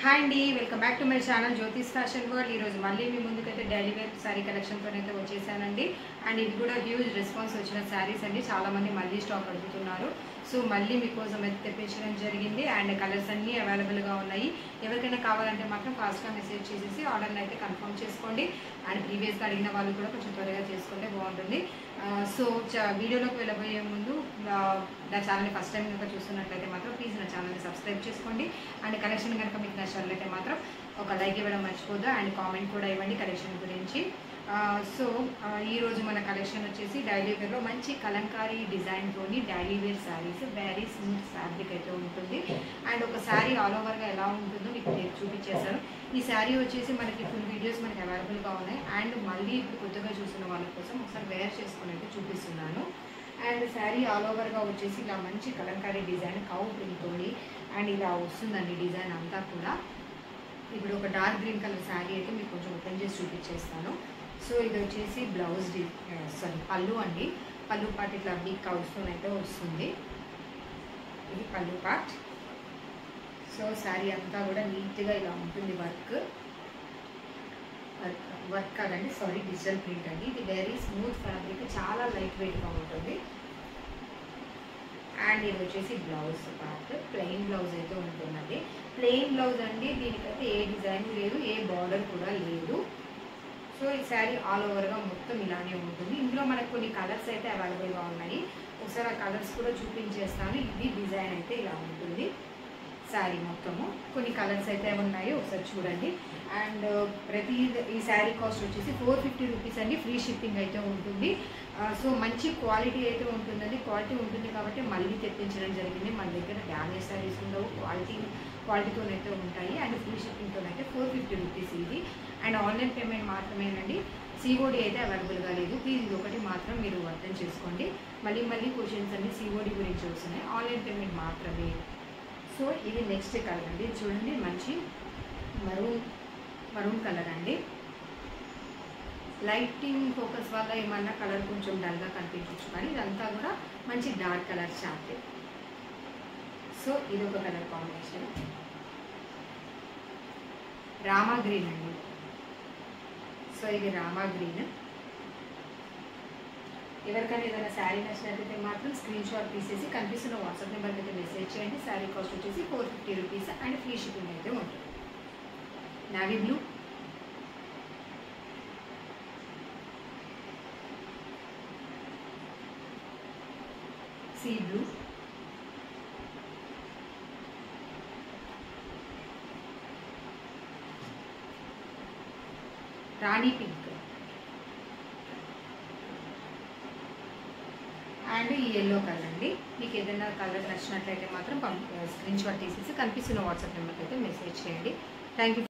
Hi అండి, welcome back to my channel Jyothish fashion world. ఈరోజు మళ్ళీ మీ ముందుకైతే డైలీ వేర్ శారీ కలెక్షన్తో అయితే వచ్చేసానండి. అండ్ ఇది కూడా హ్యూజ్ రెస్పాన్స్ వచ్చిన శారీస్ అండి. చాలామంది మళ్ళీ స్టాక్ అడుగుతున్నారు. సో మళ్ళీ మీకోసం అయితే తెప్పించడం జరిగింది. అండ్ కలర్స్ అన్నీ అవైలబుల్గా ఉన్నాయి. ఎవరికైనా కావాలంటే మాత్రం ఫాస్ట్గా మెసేజ్ చేసేసి ఆర్డర్ని అయితే కన్ఫర్మ్ చేసుకోండి. అండ్ ప్రీవియస్గా అడిగిన వాళ్ళు కూడా కొంచెం త్వరగా చేసుకుంటే బాగుంటుంది. సో వీడియోలోకి వెళ్ళబోయే ముందు నా ఛానల్ని ఫస్ట్ టైం కనుక చూస్తున్నట్లయితే మాత్రం ప్లీజ్ నా ఛానల్ని సబ్స్క్రైబ్ చేసుకోండి. అండ్ కలెక్షన్ కనుక మీకు నచ్చినట్లయితే మాత్రం ఒక లైక్ ఇవ్వడం మర్చిపోద్దు. అండ్ కామెంట్ కూడా ఇవ్వండి కలెక్షన్ గురించి. సో ఈరోజు మన కలెక్షన్ వచ్చేసి డైలీ వేర్లో మంచి కలంకారీ డిజైన్తోని daily wear sarees, very smooth fabric అయితే ఉంటుంది. అండ్ ఒక శారీ ఆల్ ఓవర్గా ఎలా ఉంటుందో మీకు నేను చూపించేశాను. ఈ శారీ వచ్చేసి మనకి ఫుల్ వీడియోస్ మనకి అవైలబుల్గా ఉన్నాయి. అండ్ మళ్ళీ ఇప్పుడు కొత్తగా చూసిన వాళ్ళ కోసం ఒకసారి వేర్ చేసుకుని అయితే చూపిస్తున్నాను. అండ్ శారీ ఆల్ ఓవర్గా వచ్చేసి ఇలా మంచి కలంకారీ డిజైన్ కౌ ప్రింట్తోని అండ్ ఇలా వస్తుందండి డిజైన్ అంతా కూడా. ఇప్పుడు ఒక డార్క్ గ్రీన్ కలర్ శారీ అయితే మీకు కొంచెం ఓపెన్ చేసి చూపించేస్తాను. సో ఇది వచ్చేసి బ్లౌజ్ పళ్ళు అండి. పళ్ళు పార్ట్ ఇట్లా బిగ్ కౌస్తో అయితే వస్తుంది. ఇది పళ్ళు పార్ట్. సో శారీ అంతా కూడా నీట్గా ఇలా ఉంటుంది. వర్క్ కాదండి, సారీ, డిజిటల్ ప్రింట్ అండి. ఇది వెరీ స్మూత్ ఫ్యాబ్రిక్, చాలా లైట్ వెయిట్గా ఉంటుంది. అండ్ ఇది వచ్చేసి బ్లౌజ్ పార్ట్, ప్లెయిన్ బ్లౌజ్ అయితే ఉంటుందండి. ప్లెయిన్ బ్లౌజ్ అండి, దీనికైతే ఏ డిజైన్ లేదు, ఏ బార్డర్ కూడా లేదు. సో ఈ శారీ ఆల్ ఓవర్గా మొత్తం ఇలానే ఉంటుంది. ఇందులో మనకు కొన్ని కలర్స్ అయితే అవైలబుల్గా ఉన్నాయి. ఒకసారి ఆ కలర్స్ కూడా చూపించేస్తాను. ఇది డిజైన్ అయితే ఇలా ఉంటుంది శారీ మొత్తము. కొన్ని కలర్స్ అయితే ఉన్నాయి, ఒకసారి చూడండి. అండ్ ఈ శారీ కాస్ట్ వచ్చేసి 450 రూపీస్ అండి. ఫ్రీ షిప్పింగ్ అయితే ఉంటుంది. సో మంచి క్వాలిటీ అయితే ఉంటుందండి. క్వాలిటీ ఉంటుంది కాబట్టి మళ్ళీ తెప్పించడం జరిగింది. మన దగ్గర డ్యామేజ్ శారీస్ ఉండవు, క్వాలిటీతోనైతే ఉంటాయి. అండ్ ఫ్రీ షిప్పింగ్తోనైతే 450 రూపీస్ ఇది. అండ్ ఆన్లైన్ పేమెంట్ మాత్రమేనండి, సిఓడి అయితే అవైలబుల్గా లేదు. ప్లీజ్ ఇది ఒకటి మాత్రం మీరు అర్థం చేసుకోండి. మళ్ళీ క్వశ్చన్స్ అన్ని సిఓడి గురించి వస్తున్నాయి, ఆన్లైన్ పేమెంట్ మాత్రమే. సో ఇది నెక్స్ట్ కలర్ అండి. చూడండి, మంచి మరూన్ కలర్ అండి. లైటింగ్ ఫోకస్ వల్ల ఏమన్నా కలర్ కొంచెం డల్గా కనిపించవచ్చు, కానీ ఇదంతా కూడా మంచి డార్క్ కలర్ చార్ట్. సో ఇది ఒక కలర్ కాంబినేషన్, రామా గ్రీన్ అండి. సో ఇది రామా గ్రీన్. ఎవరికైనా ఏదైనా శారీ నచ్చినట్లయితే మాత్రం స్క్రీన్ షాట్ తీసేసి కనిపిస్తున్న వాట్సాప్ నెంబర్కి అయితే మెసేజ్ చేయండి. శారీ కాస్ట్ వచ్చేసి 450 రూపీస్ అండ్ ఫ్రీ షిప్పింగ్ అయితే ఉంటుంది. Navy blue, sea blue, Rani pink and ఈ ఎల్లో కలర్ అండి. మీకు ఏదైనా కలర్ నచ్చినట్లయితే మాత్రం స్క్రీన్ షాట్ తీసేసి కనిపిస్తున్న వాట్సాప్ నెంబర్కి అయితే మెసేజ్ చేయండి. Thank you.